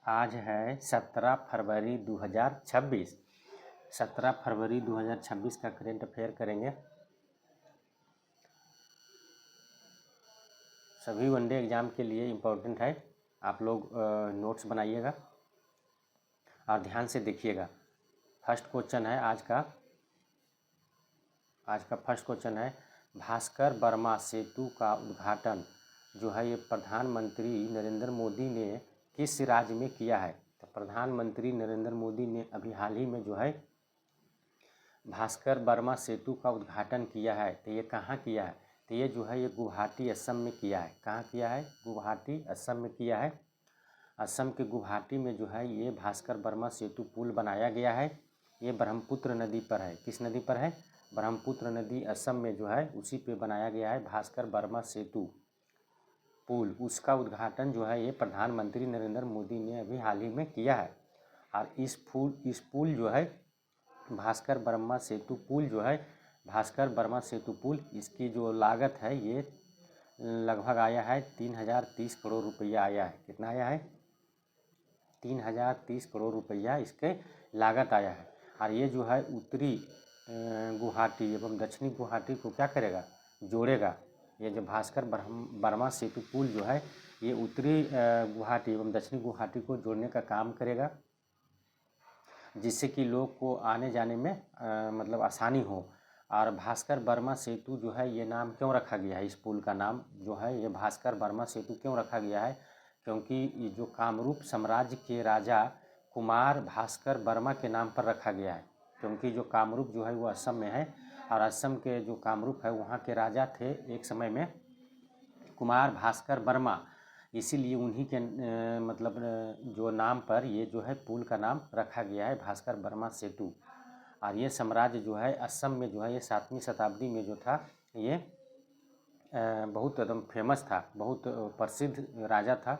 आज है 17 फरवरी 2026। 17 फरवरी 2026 का करेंट अफेयर करेंगे। सभी वनडे एग्ज़ाम के लिए इम्पोर्टेंट है। आप लोग नोट्स बनाइएगा और ध्यान से देखिएगा। फर्स्ट क्वेश्चन है आज का फर्स्ट क्वेश्चन है, भास्कर वर्मा सेतु का उद्घाटन जो है ये प्रधानमंत्री नरेंद्र मोदी ने किस राज्य में किया है? तो प्रधानमंत्री नरेंद्र मोदी ने अभी हाल ही में जो है भास्कर वर्मा सेतु का उद्घाटन किया है। तो ये कहाँ किया है? तो ये जो है ये गुवाहाटी असम में किया है। कहाँ किया है? गुवाहाटी असम में किया है। असम के गुवाहाटी में जो है ये भास्कर वर्मा सेतु पुल बनाया गया है। ये ब्रह्मपुत्र नदी पर है। किस नदी पर है? ब्रह्मपुत्र नदी असम में जो है उसी पे बनाया गया है भास्कर वर्मा सेतु पुल। उसका उद्घाटन जो है ये प्रधानमंत्री नरेंद्र मोदी ने अभी हाल ही में किया है। और इस पुल जो है भास्कर वर्मा सेतु पुल जो है भास्कर वर्मा सेतु पुल, इसकी जो लागत है ये लगभग आया है 3030 करोड़ रुपया आया है। कितना आया है? 3030 करोड़ रुपया इसके लागत आया है। और ये जो है उत्तरी गुवाहाटी एवं दक्षिणी गुवाहाटी को क्या करेगा? जोड़ेगा। ये जो भास्कर वर्मा सेतु पुल जो है ये उत्तरी गुवाहाटी एवं दक्षिणी गुवाहाटी को जोड़ने का काम करेगा, जिससे कि लोग को आने जाने में मतलब आसानी हो। और भास्कर वर्मा सेतु जो है ये नाम क्यों रखा गया है? इस पुल का नाम जो है ये भास्कर वर्मा सेतु क्यों रखा गया है? क्योंकि ये जो कामरूप साम्राज्य के राजा कुमार भास्कर वर्मा के नाम पर रखा गया है। क्योंकि जो कामरूप जो है वो असम में है और असम के जो कामरूप है वहाँ के राजा थे एक समय में कुमार भास्कर वर्मा, इसीलिए उन्हीं के मतलब जो नाम पर ये जो है पुल का नाम रखा गया है भास्कर वर्मा सेतु। और ये साम्राज्य जो है असम में जो है ये 7वीं शताब्दी में जो था ये बहुत एकदम फेमस था, बहुत प्रसिद्ध राजा था,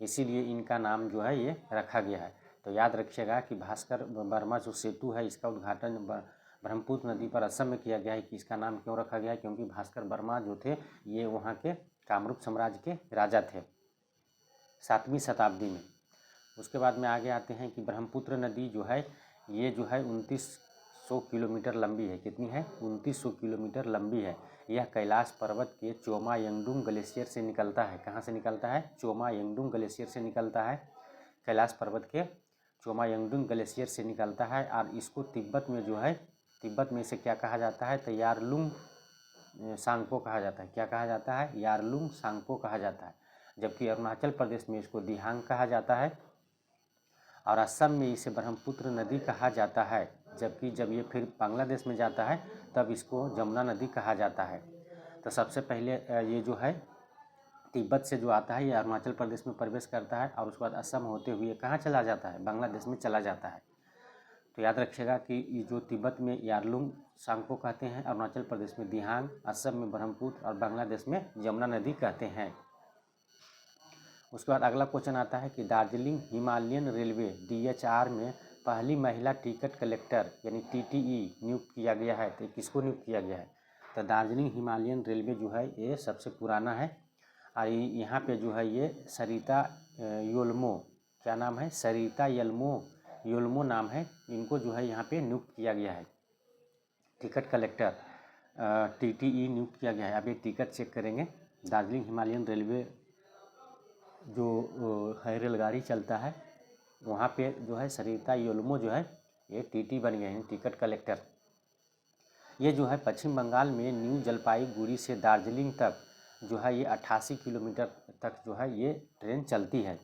इसीलिए इनका नाम जो है ये रखा गया है। तो याद रखिएगा कि भास्कर वर्मा जो सेतु है इसका उद्घाटन ब्रह्मपुत्र नदी पर असम में किया गया है। कि इसका नाम क्यों रखा गया है? क्योंकि भास्कर वर्मा जो थे ये वहाँ के कामरूप साम्राज्य के राजा थे 7वीं शताब्दी में। उसके बाद में आगे आते हैं कि ब्रह्मपुत्र नदी जो है ये जो है 2900 किलोमीटर लंबी है। कितनी है? 2900 किलोमीटर लंबी है। यह कैलाश पर्वत के चोमा यंगडुंग ग्लेशियर से निकलता है। कहाँ से निकलता है? चोमा यंगडुंग ग्लेशियर से निकलता है। कैलाश पर्वत के चोमा यंगडुंग ग्लेशियर से निकलता है। और इसको तिब्बत में जो है तिब्बत में इसे क्या कहा जाता है? तो यारलुंग सांगपो कहा जाता है। क्या कहा जाता है? यारलुंग सांगपो कहा जाता है। जबकि अरुणाचल प्रदेश में इसको दिहांग कहा जाता है और असम में इसे ब्रह्मपुत्र नदी कहा जाता है। जबकि जब ये फिर बांग्लादेश में जाता है तब इसको जमुना नदी कहा जाता है। तो सबसे पहले ये जो है तिब्बत से जो आता है ये अरुणाचल प्रदेश में प्रवेश करता है और उसके बाद असम होते हुए कहाँ चला जाता है? बांग्लादेश में चला जाता है। तो याद रखिएगा कि ये जो तिब्बत में यारलुंग सांगपो कहते हैं, अरुणाचल प्रदेश में दिहांग, असम में ब्रह्मपुत्र और बांग्लादेश में जमुना नदी कहते हैं। उसके बाद अगला क्वेश्चन आता है कि दार्जिलिंग हिमालयन रेलवे DHR में पहली महिला टिकट कलेक्टर यानी TTE नियुक्त किया गया है। तो किसको नियुक्त किया गया है? तो दार्जिलिंग हिमालयन रेलवे जो है ये सबसे पुराना है और यहाँ पे जो है ये सरिता योल्मो, क्या नाम है? सरिता योल्मो नाम है। इनको जो है यहाँ पे नियुक्त किया गया है टिकट कलेक्टर TTE नियुक्त किया गया है। अब ये टिकट चेक करेंगे। दार्जिलिंग हिमालयन रेलवे जो है रेलगाड़ी चलता है वहाँ पे जो है सरिता योल्मो जो है ये TT बन गए हैं, टिकट कलेक्टर। ये जो है पश्चिम बंगाल में न्यू जलपाईगुड़ी से दार्जिलिंग तक जो है ये 88 किलोमीटर तक जो है ये ट्रेन चलती है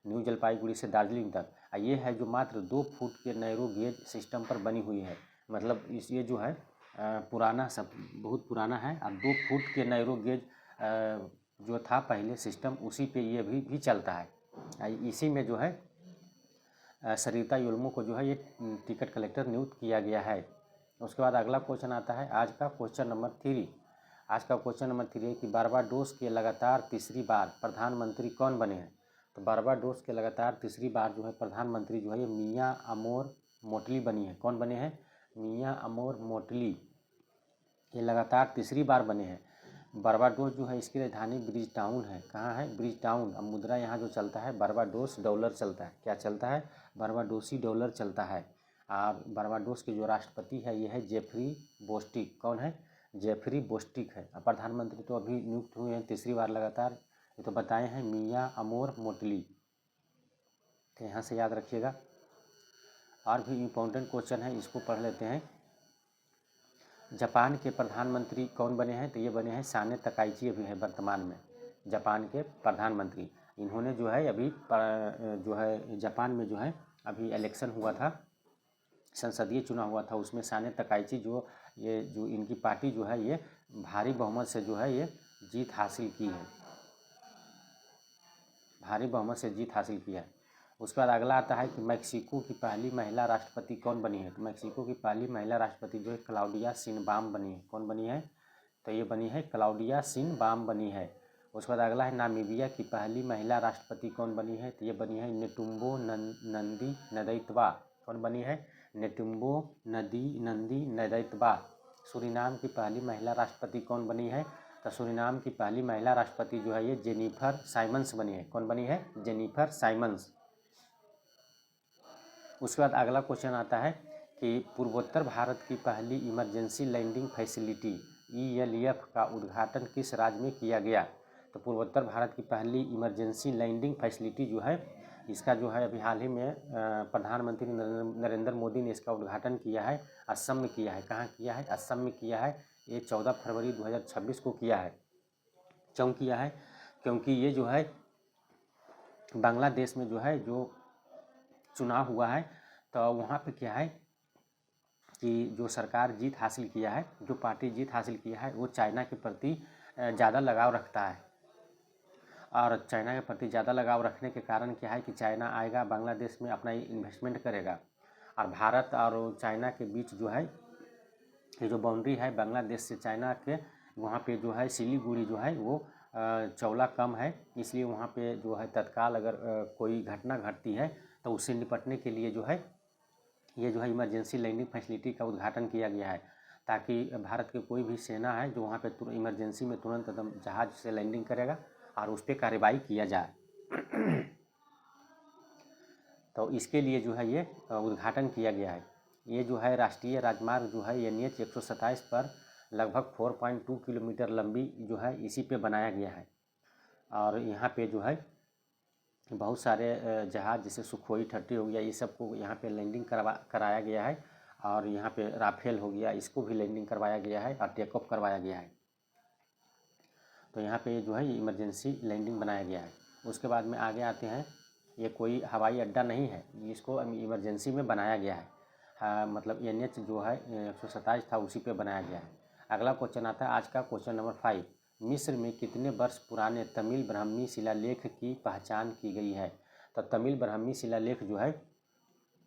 न्यू जलपाईगुड़ी से दार्जिलिंग तक। और ये है जो मात्र 2 फुट के नैरो गेज सिस्टम पर बनी हुई है। मतलब ये जो है पुराना सब बहुत पुराना है और 2 फुट के नैरो गेज जो था पहले सिस्टम उसी पे ये भी चलता है। इसी में जो है सरिता योल्मो को जो है ये टिकट कलेक्टर नियुक्त किया गया है। उसके बाद अगला क्वेश्चन आता है आज का क्वेश्चन नंबर 3। आज का क्वेश्चन नंबर 3 है कि बारबाडोस के लगातार तीसरी बार प्रधानमंत्री कौन बने हैं? तो बारबाडोस के लगातार तीसरी बार जो है प्रधानमंत्री जो है ये मियाँ अमोर मोटली बनी है। कौन बने हैं? मियाँ अमोर मोटली ये लगातार तीसरी बार बने हैं। बारबाडोस जो है इसकी राजधानी ब्रिज टाउन है। कहाँ है? Bridge town. अब मुद्रा यहाँ जो चलता है बारबाडोस डॉलर चलता है। क्या चलता है? बारबाडोसी डॉलर चलता है। और बारबाडोस के जो राष्ट्रपति है ये है जेफरी बोस्टिक। कौन है? जेफरी बोस्टिक है। अब प्रधानमंत्री तो अभी नियुक्त हुए हैं तीसरी बार लगातार, ये तो बताए हैं, मियाँ अमोर मोटली। तो यहाँ से याद रखिएगा। और भी इम्पोर्टेंट क्वेश्चन है, इसको पढ़ लेते हैं। जापान के प्रधानमंत्री कौन बने हैं? तो ये बने हैं साने तकाइची अभी है वर्तमान में जापान के प्रधानमंत्री। इन्होंने जो है अभी जो है जापान में जो है अभी इलेक्शन हुआ था, संसदीय चुनाव हुआ था, उसमें साने तकाइची जो इनकी पार्टी जो है ये भारी बहुमत से जो है ये जीत हासिल की है, भारी बहुमत से जीत हासिल की है। उसके बाद अगला आता है कि मैक्सिको की पहली महिला राष्ट्रपति कौन बनी है? तो मैक्सिको की पहली महिला राष्ट्रपति जो है क्लाउडिया शिनबाम बनी है। कौन बनी है? तो ये बनी है क्लाउडिया शिनबाम बनी है। उसके बाद अगला है नामीबिया की पहली महिला राष्ट्रपति कौन बनी है? तो ये बनी है नेटुम्बो नंदी नदैतवा। कौन बनी है? नेटुम्बो नंदी नदैतवा। सूरीनाम की पहली महिला राष्ट्रपति कौन बनी है? तो सूरीनाम की पहली महिला राष्ट्रपति जो है ये जेनिफर साइमंस बनी है। कौन बनी है? Jennifer Simmons. उसके बाद अगला क्वेश्चन आता है कि पूर्वोत्तर भारत की पहली इमरजेंसी लैंडिंग फैसिलिटी ELF का उद्घाटन किस राज्य में किया गया? तो पूर्वोत्तर भारत की पहली इमरजेंसी लैंडिंग फैसिलिटी जो है इसका जो है अभी हाल ही में प्रधानमंत्री नरेंद्र मोदी ने इसका उद्घाटन किया है, असम में किया है। कहाँ किया है? असम में किया है। ये 14 फरवरी 2026 को किया है। क्यों किया है? क्योंकि ये जो है बांग्लादेश में जो है जो चुनाव हुआ है तो वहाँ पे क्या है कि जो सरकार जीत हासिल किया है, जो पार्टी जीत हासिल किया है वो चाइना के प्रति ज़्यादा लगाव रखता है। और चाइना के प्रति ज़्यादा लगाव रखने के कारण क्या है कि चाइना आएगा बांग्लादेश में अपना इन्वेस्टमेंट करेगा। और भारत और चाइना के बीच जो है ये जो बाउंड्री है बांग्लादेश से चाइना के, वहाँ पे जो है सिलीगुड़ी जो है वो चौड़ा कम है, इसलिए वहाँ पे जो है तत्काल अगर कोई घटना घटती है तो उससे निपटने के लिए जो है ये जो है इमरजेंसी लैंडिंग फैसिलिटी का उद्घाटन किया गया है, ताकि भारत की कोई भी सेना है जो वहाँ पे इमरजेंसी में तुरंत एकदम जहाज से लैंडिंग करेगा और उस पर कार्रवाई किया जाए। तो इसके लिए जो है ये उद्घाटन किया गया है। ये जो है राष्ट्रीय राजमार्ग जो है NH 127 पर लगभग 4.2 किलोमीटर लंबी जो है इसी पे बनाया गया है। और यहाँ पे जो है बहुत सारे जहाज़ जैसे सुखोई 30 हो गया, ये सब को यहाँ पे लैंडिंग कराया गया है। और यहाँ पे राफेल हो गया, इसको भी लैंडिंग करवाया गया है और टेक ऑफ करवाया गया है। तो यहाँ पे जो है इमरजेंसी लैंडिंग बनाया गया है। उसके बाद में आगे आते हैं, ये कोई हवाई अड्डा नहीं है, इसको इमरजेंसी में बनाया गया है। हाँ, मतलब NH जो है 127 था उसी पे बनाया गया है। अगला क्वेश्चन आता है आज का क्वेश्चन नंबर 5। मिस्र में कितने वर्ष पुराने तमिल ब्राह्मी शिलालेख की पहचान की गई है? तो तमिल ब्राह्मी शिलालेख जो है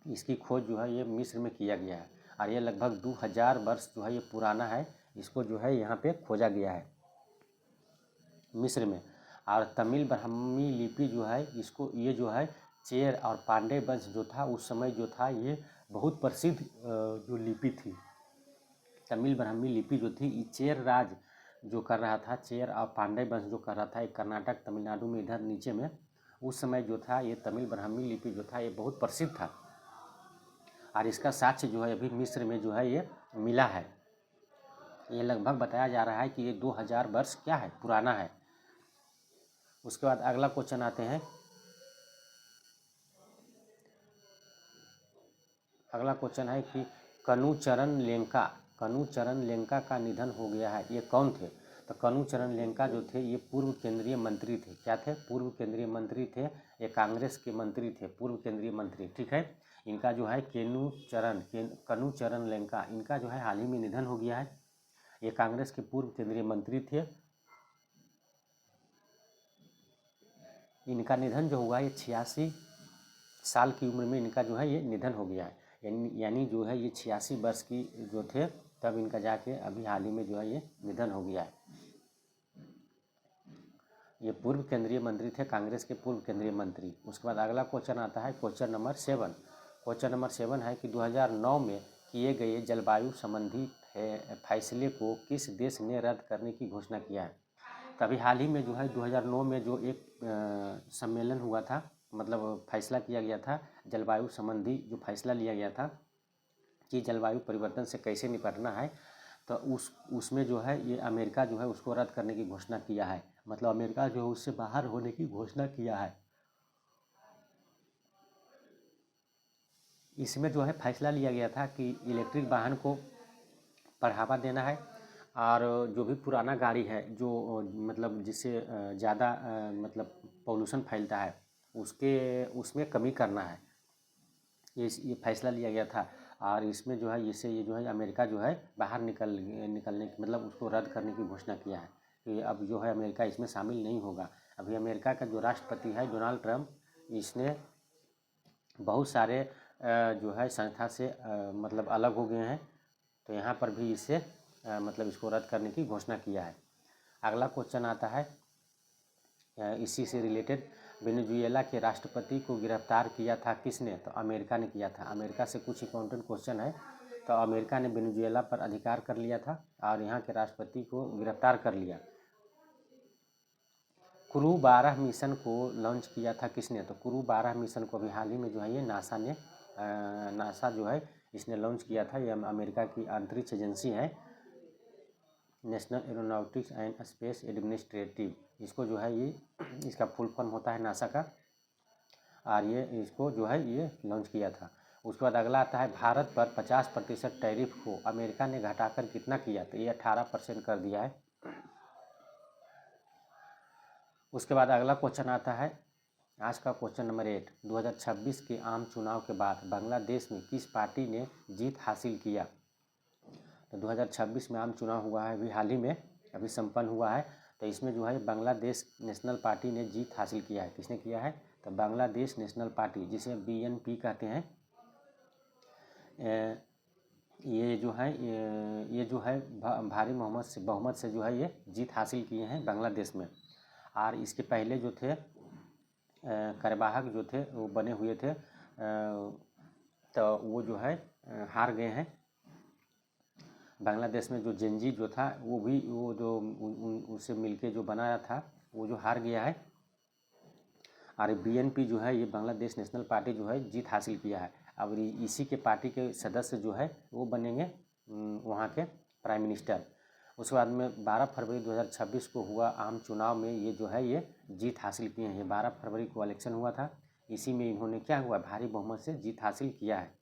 इसकी खोज जो है ये मिस्र में किया गया है और ये लगभग 2000 वर्ष जो है ये पुराना है। इसको जो है यहाँ पे खोजा गया है मिस्र में। और तमिल ब्राह्मी लिपि जो है इसको ये जो है चेर और पांडे वंश जो था उस समय जो था ये बहुत प्रसिद्ध जो लिपि थी। तमिल ब्राह्मी लिपि जो थी ये चेर राज जो कर रहा था, चेर और पांडे वंश जो कर रहा था, एक कर्नाटक तमिलनाडु में इधर नीचे में उस समय जो था ये तमिल ब्राह्मी लिपि जो था ये बहुत प्रसिद्ध था। और इसका साक्ष्य जो है अभी मिस्र में जो है ये मिला है। ये लगभग बताया जा रहा है कि ये 2000 वर्ष क्या है पुराना है। उसके बाद अगला क्वेश्चन आते हैं, अगला क्वेश्चन है कि कनुचरण लेंका का निधन हो गया है, ये कौन थे? तो कनुचरण लेंका जो थे ये पूर्व केंद्रीय मंत्री थे। क्या थे? पूर्व केंद्रीय मंत्री थे, ये कांग्रेस के मंत्री थे, पूर्व केंद्रीय मंत्री। ठीक है, इनका जो है कनुचरण लेंका इनका जो है हाल ही में निधन हो गया है। ये कांग्रेस के पूर्व केंद्रीय मंत्री थे। इनका निधन जो हुआ ये 86 साल की उम्र में इनका जो है ये निधन हो गया है। यानी जो है ये 86 वर्ष की जो थे तब इनका जाके अभी हाल ही में जो है ये निधन हो गया है। ये पूर्व केंद्रीय मंत्री थे, कांग्रेस के पूर्व केंद्रीय मंत्री। उसके बाद अगला क्वेश्चन आता है क्वेश्चन नंबर 7। क्वेश्चन नंबर 7 है कि 2009 में किए गए जलवायु संबंधी फैसले को किस देश ने रद्द करने की घोषणा किया है? तभी हाल ही में जो है 2009 में जो एक सम्मेलन हुआ था, मतलब फैसला किया गया था जलवायु संबंधी, जो फैसला लिया गया था कि जलवायु परिवर्तन से कैसे निपटना है, तो उसमें जो है ये अमेरिका जो है उसको रद्द करने की घोषणा किया है। मतलब अमेरिका जो है उससे बाहर होने की घोषणा किया है। इसमें जो है फैसला लिया गया था कि इलेक्ट्रिक वाहन को बढ़ावा देना है, और जो भी पुराना गाड़ी है जो मतलब जिससे ज़्यादा मतलब पॉल्यूशन फैलता है उसमें कमी करना है। ये फैसला लिया गया था। और इसमें जो है इससे ये जो है अमेरिका जो है बाहर निकलने की मतलब उसको रद्द करने की घोषणा किया है कि अब जो है अमेरिका इसमें शामिल नहीं होगा। अभी अमेरिका का जो राष्ट्रपति है डोनाल्ड ट्रम्प, इसने बहुत सारे जो है संस्था से मतलब अलग हो गए हैं, तो यहाँ पर भी इससे मतलब इसको रद्द करने की घोषणा किया है। अगला क्वेश्चन आता है इसी से रिलेटेड, वेनेजुएला के राष्ट्रपति को गिरफ्तार किया था किसने? तो अमेरिका ने किया था। अमेरिका से कुछ इंपॉर्टेंट क्वेश्चन है। तो अमेरिका ने वेनेजुएला पर अधिकार कर लिया था और यहाँ के राष्ट्रपति को गिरफ्तार कर लिया। क्रू 12 मिशन को लॉन्च किया था किसने? तो क्रू 12 मिशन को अभी हाल ही में जो है ये नासा जो है इसने लॉन्च किया था। ये अमेरिका की अंतरिक्ष एजेंसी है, national aeronautics and space administrative. इसको जो है ये इसका फुल फॉर्म होता है नासा का, और ये इसको जो है ये लॉन्च किया था। उसके बाद अगला आता है भारत पर 50% टैरिफ को अमेरिका ने घटाकर कितना किया? तो ये 18% कर दिया है। उसके बाद अगला क्वेश्चन आता है आज का क्वेश्चन नंबर 8, 2026 के आम चुनाव के बाद बांग्लादेश में किस पार्टी ने जीत हासिल किया? तो 2026 में आम चुनाव हुआ है अभी हाल ही में, अभी संपन्न हुआ है। तो इसमें जो है बांग्लादेश नेशनल पार्टी ने जीत हासिल किया है। किसने किया है? तो बांग्लादेश नेशनल पार्टी, जिसे BNP कहते हैं, ये जो है भारी बहुमत से जो है ये जीत हासिल किए हैं बांग्लादेश में। और इसके पहले जो थे कार्यवाहक जो थे वो बने हुए थे, तो वो जो है हार गए हैं। बांग्लादेश में जो जेनजी जो था वो जो उससे मिलके जो बनाया था वो जो हार गया है। और BNP जो है ये बांग्लादेश नेशनल पार्टी जो है जीत हासिल किया है। अब इसी के पार्टी के सदस्य जो है वो बनेंगे वहाँ के प्राइम मिनिस्टर। उसके बाद में 12 फरवरी 2026 को हुआ आम चुनाव में ये जो है ये जीत हासिल किए हैं। 12 फरवरी को इलेक्शन हुआ था, इसी में इन्होंने क्या हुआ भारी बहुमत से जीत हासिल किया है।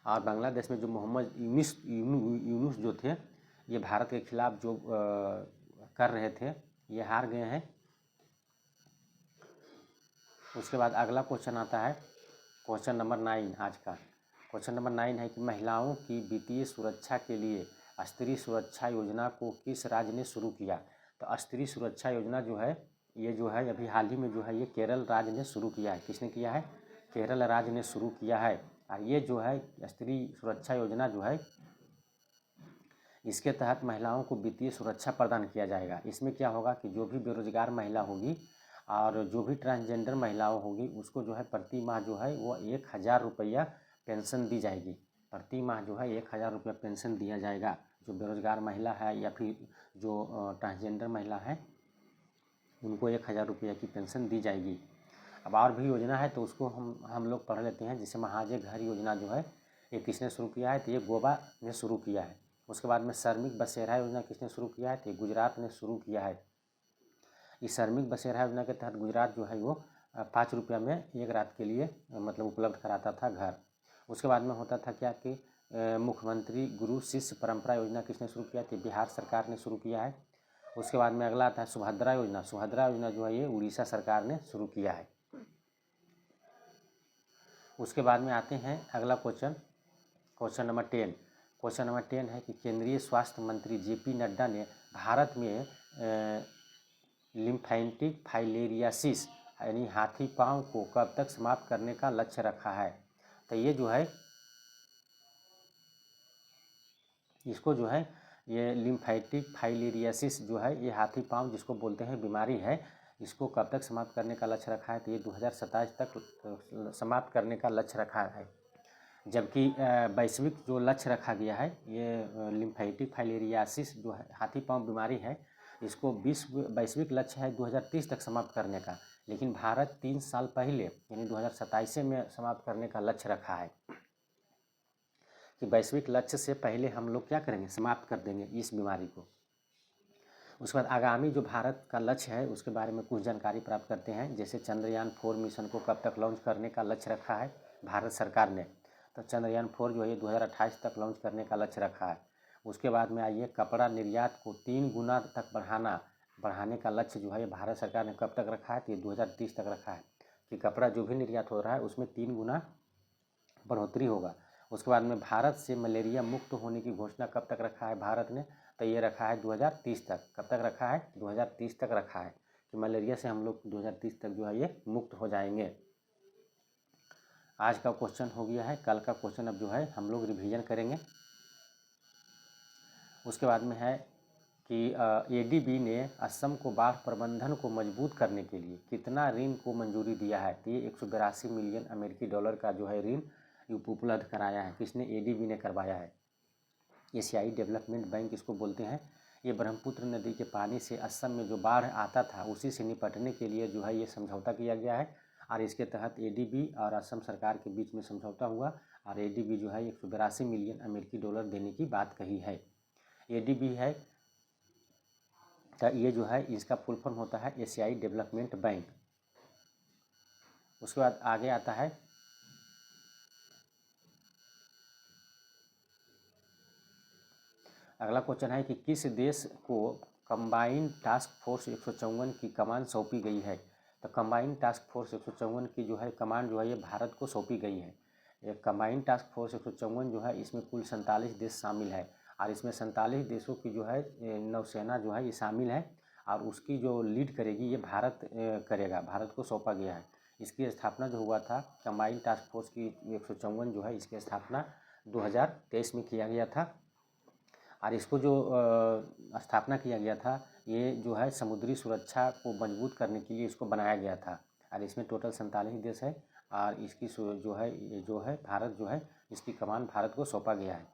और बांग्लादेश में जो मोहम्मद यूनुस जो थे, ये भारत के खिलाफ जो कर रहे थे, ये हार गए हैं। उसके बाद अगला क्वेश्चन आता है क्वेश्चन नंबर 9 आज का। क्वेश्चन नंबर 9 है कि महिलाओं की वित्तीय सुरक्षा के लिए स्त्री सुरक्षा योजना को किस राज्य ने शुरू किया? तो स्त्री सुरक्षा योजना जो है ये जो है अभी हाल ही में जो है ये केरल राज्य ने शुरू किया है। किसने किया है? केरल राज्य ने शुरू किया है। और ये जो है स्त्री सुरक्षा योजना जो है इसके तहत महिलाओं को वित्तीय सुरक्षा प्रदान किया जाएगा। इसमें क्या होगा कि जो भी बेरोजगार महिला होगी और जो भी ट्रांसजेंडर महिलाओं होगी उसको जो है प्रति माह जो है वो 1000 रुपया पेंशन दी जाएगी। प्रति माह जो है 1000 रुपया पेंशन दिया जाएगा। जो बेरोजगार महिला है या फिर जो ट्रांसजेंडर महिला है उनको 1000 रुपया की पेंशन दी जाएगी। अब और भी योजना है तो उसको हम लोग पढ़ लेते हैं। जैसे महाजय घर योजना जो है ये किसने शुरू किया है? तो ये गोवा ने शुरू किया है। उसके बाद में श्रमिक बसेरा योजना किसने शुरू किया है? तो ये गुजरात ने शुरू किया है। इस श्रमिक बसेरा योजना के तहत गुजरात जो है वो 5 रुपया में एक रात के लिए मतलब उपलब्ध कराता था घर। उसके बाद में होता था क्या कि मुख्यमंत्री गुरु शिष्य परंपरा योजना किसने शुरू किया? तो बिहार सरकार ने शुरू किया है। उसके बाद में अगला आता है सुभद्रा योजना। सुभद्रा योजना जो है ये उड़ीसा सरकार ने शुरू किया है। उसके बाद में आते हैं अगला क्वेश्चन नंबर 10। क्वेश्चन नंबर 10 है कि केंद्रीय स्वास्थ्य मंत्री JP नड्डा ने भारत में लिम्फेटिक फाइलेरियासिस यानी हाथी पांव को कब तक समाप्त करने का लक्ष्य रखा है? तो ये जो है इसको जो है ये लिम्फेटिक फाइलेरियासिस जो है ये हाथी पांव जिसको बोलते हैं बीमारी है, इसको कब तक समाप्त करने का लक्ष्य रखा है? तो ये 2027 तक समाप्त करने का लक्ष्य रखा है। जबकि वैश्विक जो लक्ष्य रखा गया है ये लिम्फेटिक फाइलेरियासिस जो है हाथी पाँव बीमारी है, इसको वैश्विक लक्ष्य है 2030 तक समाप्त करने का, लेकिन भारत 3 साल पहले यानी 2027 में समाप्त करने का लक्ष्य रखा है कि वैश्विक लक्ष्य से पहले हम लोग क्या करेंगे, समाप्त कर देंगे इस बीमारी को। उसके बाद आगामी जो भारत का लक्ष्य है उसके बारे में कुछ जानकारी प्राप्त करते हैं। जैसे चंद्रयान 4 मिशन को कब तक लॉन्च करने का लक्ष्य रखा है भारत सरकार ने, तो चंद्रयान 4 जो है ये 2028 तक लॉन्च करने का लक्ष्य रखा है। उसके बाद में आइए, कपड़ा निर्यात को 3 गुना तक बढ़ाने का लक्ष्य जो है ये भारत सरकार ने कब तक रखा है, तो ये 2030 तक रखा है कि कपड़ा जो भी निर्यात हो रहा है उसमें 3 गुना बढ़ोतरी होगा। उसके बाद में भारत से मलेरिया मुक्त होने की घोषणा कब तक रखा है भारत ने, तो ये रखा है 2030 तक। कब तक रखा है, 2030 तक रखा है कि मलेरिया से हम लोग 2030 तक जो है ये मुक्त हो जाएंगे। आज का क्वेश्चन हो गया है, कल का क्वेश्चन अब जो है हम लोग रिवीजन करेंगे। उसके बाद में है कि एडीबी ने असम को बाढ़ प्रबंधन को मजबूत करने के लिए कितना ऋण को मंजूरी दिया है, तो ये 182 मिलियन अमेरिकी डॉलर का जो है ऋण उपलब्ध कराया है। किसने, एडीबी ने करवाया है। एशियाई डेवलपमेंट बैंक इसको बोलते हैं। ये ब्रह्मपुत्र नदी के पानी से असम में जो बाढ़ आता था उसी से निपटने के लिए जो है ये समझौता किया गया है, और इसके तहत एडीबी और असम सरकार के बीच में समझौता हुआ, और एडीबी जो है 182 मिलियन अमेरिकी डॉलर देने की बात कही है। एडीबी है तो ये जो है इसका फुल फॉर्म होता है एशियाई डेवलपमेंट बैंक। उसके बाद आगे आता है अगला क्वेश्चन है कि किस देश को कंबाइंड टास्क फोर्स 154 की कमान सौंपी गई है, तो कंबाइंड टास्क फोर्स 154 की जो है कमान जो है ये भारत को सौंपी गई है। ये कंबाइंड टास्क फोर्स 154 जो है इसमें कुल 47 देश शामिल है, और इसमें 47 देशों की जो है नौसेना जो है ये शामिल है, और उसकी जो लीड करेगी ये भारत करेगा, भारत को सौंपा गया है। इसकी स्थापना जो हुआ था कंबाइंड टास्क फोर्स की 154 जो है इसकी स्थापना 2023 में किया गया था, और इसको जो स्थापना किया गया था ये जो है समुद्री सुरक्षा को मजबूत करने के लिए इसको बनाया गया था, और इसमें टोटल 47 देश है, और इसकी जो है भारत जो है इसकी कमान भारत को सौंपा गया है।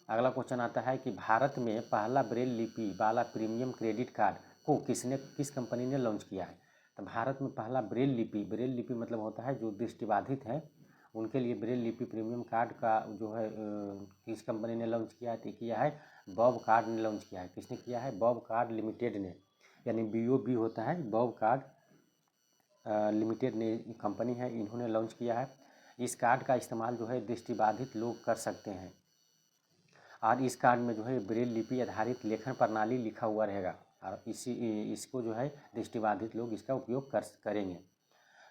अगला क्वेश्चन आता है कि भारत में पहला ब्रेल लिपि वाला प्रीमियम क्रेडिट कार्ड को किस कंपनी ने लॉन्च किया है, तो भारत में पहला ब्रेल लिपि मतलब होता है जो दृष्टिबाधित है उनके लिए ब्रेल लिपि प्रीमियम कार्ड का जो है किस कंपनी ने लॉन्च किया है, किया है बॉब कार्ड ने लॉन्च किया है। किसने किया है, बॉब कार्ड लिमिटेड ने, यानी BOB होता है, बॉब कार्ड लिमिटेड ने कंपनी है, इन्होंने लॉन्च किया है। इस कार्ड का इस्तेमाल जो है दृष्टिबाधित लोग कर सकते हैं, और इस कार्ड में जो है ब्रेल लिपि आधारित लेखन प्रणाली लिखा हुआ रहेगा, और इसको जो है दृष्टिबाधित लोग इसका उपयोग करेंगे।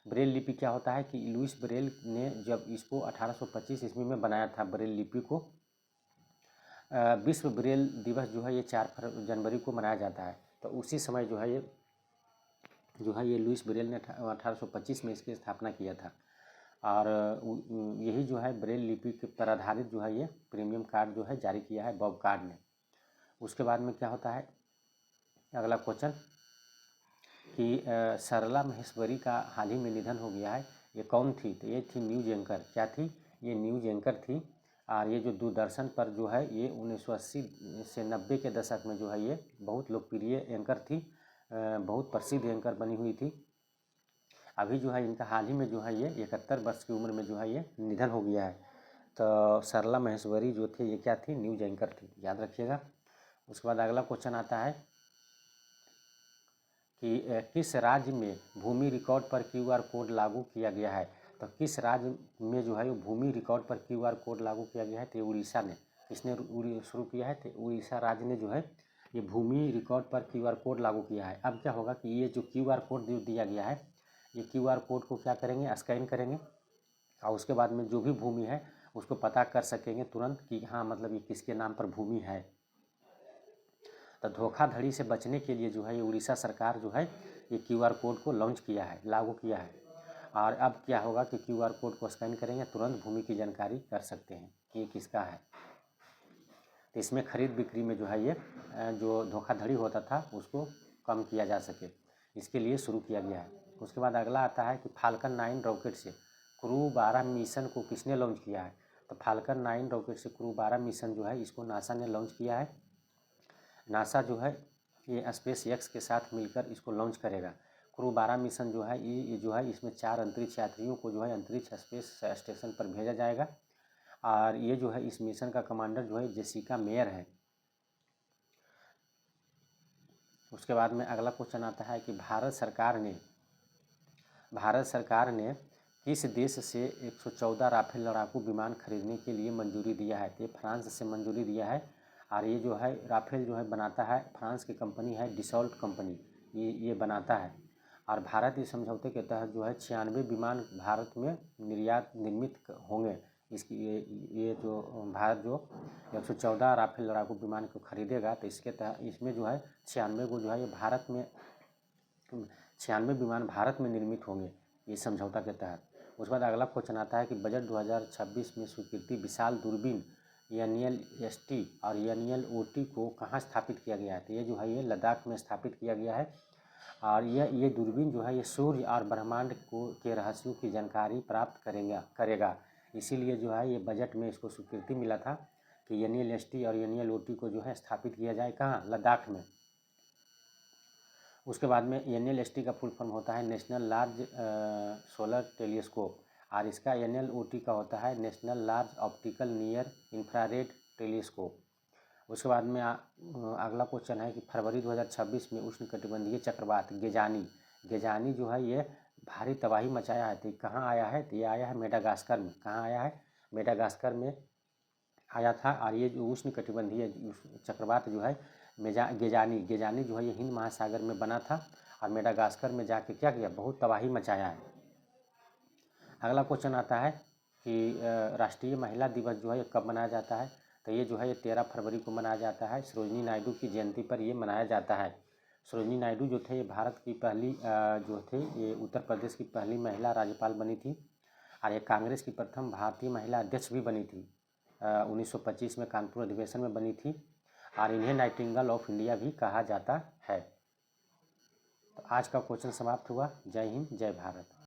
ब्रेल लिपि क्या होता है कि लुइस ब्रेल ने जब इसको 1825 ईस्वी में बनाया था ब्रेल लिपि को, विश्व ब्रेल दिवस जो है ये 4 जनवरी को मनाया जाता है, तो उसी समय जो है ये लुइस ब्रेल ने 1825 में इसकी स्थापना किया था, और यही जो है ब्रेल लिपि पर आधारित जो है ये प्रीमियम कार्ड जो है जारी किया है बॉब कार्ड ने। उसके बाद में क्या होता है अगला क्वेश्चन कि सरला महेश्वरी का हाल ही में निधन हो गया है, ये कौन थी, तो ये थी न्यूज एंकर। क्या थी, ये न्यूज एंकर थी, और ये जो दूरदर्शन पर जो है ये 1980 से 90 के दशक में जो है ये बहुत लोकप्रिय एंकर थी, बहुत प्रसिद्ध एंकर बनी हुई थी। अभी जो है इनका हाल ही में जो है ये 71 वर्ष की उम्र में जो है ये निधन हो गया है। तो सरला महेश्वरी जो थे ये क्या थी, न्यूज एंकर थी, याद रखिएगा। उसके बाद अगला क्वेश्चन आता है कि किस राज्य में भूमि रिकॉर्ड पर QR कोड लागू किया गया है, तो किस राज्य में जो है वो भूमि रिकॉर्ड पर QR कोड लागू किया गया है, तो उड़ीसा ने। किसने शुरू किया है, तो उड़ीसा राज्य ने जो है ये भूमि रिकॉर्ड पर QR कोड लागू किया है। अब क्या होगा कि ये जो QR कोड जो दिया गया है ये QR कोड को क्या करेंगे, स्कैन करेंगे, और उसके बाद में जो भी भूमि है उसको पता कर सकेंगे तुरंत कि हाँ मतलब ये किसके नाम पर भूमि है। तो धोखाधड़ी से बचने के लिए जो है ये उड़ीसा सरकार जो है ये QR कोड को लॉन्च किया है, लागू किया है, और अब क्या होगा कि QR कोड को स्कैन करेंगे तुरंत भूमि की जानकारी कर सकते हैं कि ये किसका है। तो इसमें खरीद बिक्री में जो है ये जो धोखाधड़ी होता था उसको कम किया जा सके, इसके लिए शुरू किया गया है। उसके बाद अगला आता है कि फाल्कन 9 रॉकेट से क्रू 12 मिशन को किसने लॉन्च किया है? तो फाल्कन 9 रॉकेट से क्रू 12 मिशन जो है इसको नासा ने लॉन्च किया है। नासा जो है ये स्पेस एक्स के साथ मिलकर इसको लॉन्च करेगा। क्रू 12 मिशन जो है ये जो है इसमें 4 अंतरिक्ष यात्रियों को जो है अंतरिक्ष स्पेस स्टेशन पर भेजा जाएगा। और ये जो है इस मिशन का कमांडर जो है जेसिका मेयर है। उसके बाद में अगला क्वेश्चन आता है कि भारत सरकार ने किस देश से 114 राफेल लड़ाकू विमान खरीदने के लिए मंजूरी दिया है? तो ये फ्रांस से मंजूरी दिया है। और ये जो है राफेल जो है बनाता है फ्रांस की कंपनी है डिसॉल्ट कंपनी, ये बनाता है। और भारत इस समझौते के तहत जो है 96 विमान भारत में निर्मित होंगे। इसकी ये जो भारत जो 114 राफेल लड़ाकू विमान को खरीदेगा तो इसके तहत इसमें जो है 96 को जो है ये भारत में 96 विमान भारत में निर्मित होंगे इस समझौता के तहत। उसके बाद अगला क्वेश्चन आता है कि बजट 2026 में स्वीकृति विशाल दूरबीन NLST और NLOT को कहाँ स्थापित किया गया है? तो ये जो है ये लद्दाख में स्थापित किया गया है। और ये दूरबीन जो है ये सूर्य और ब्रह्मांड के रहस्यों की जानकारी प्राप्त करेगा। इसीलिए जो है ये बजट में इसको स्वीकृति मिला था कि NLST और NLOT को जो है स्थापित किया जाए कहाँ? लद्दाख में। उसके बाद में NLST का फुल फॉर्म होता है नेशनल लार्ज सोलर टेलीस्कोप और इसका NLOT का होता है national large optical near infrared telescope. उसके बाद में अगला क्वेश्चन है कि फरवरी 2026 में उष्णकटिबंधीय चक्रवात गेजानी जो है ये भारी तबाही मचाया है। तो कहाँ आया है? तो ये आया है मेडागास्कर में। कहाँ आया है? मेडागास्कर में आया था। और ये जो उष्णकटिबंधीय चक्रवात जो है गेजानी जो है ये हिंद महासागर में बना था और मेडागास्कर में जाके क्या किया? बहुत तबाही मचाया है। अगला क्वेश्चन आता है कि राष्ट्रीय महिला दिवस जो है कब मनाया जाता है? तो ये जो है ये 13 फरवरी को मनाया जाता है। सरोजिनी नायडू की जयंती पर ये मनाया जाता है। सरोजिनी नायडू जो थे ये भारत की पहली जो थे ये उत्तर प्रदेश की पहली महिला राज्यपाल बनी थी और ये कांग्रेस की प्रथम भारतीय महिला अध्यक्ष भी बनी थी। 1925 में कानपुर अधिवेशन में बनी थी और इन्हें नाइटिंगेल ऑफ इंडिया भी कहा जाता है। तो आज का क्वेश्चन समाप्त हुआ। जय हिंद, जय भारत।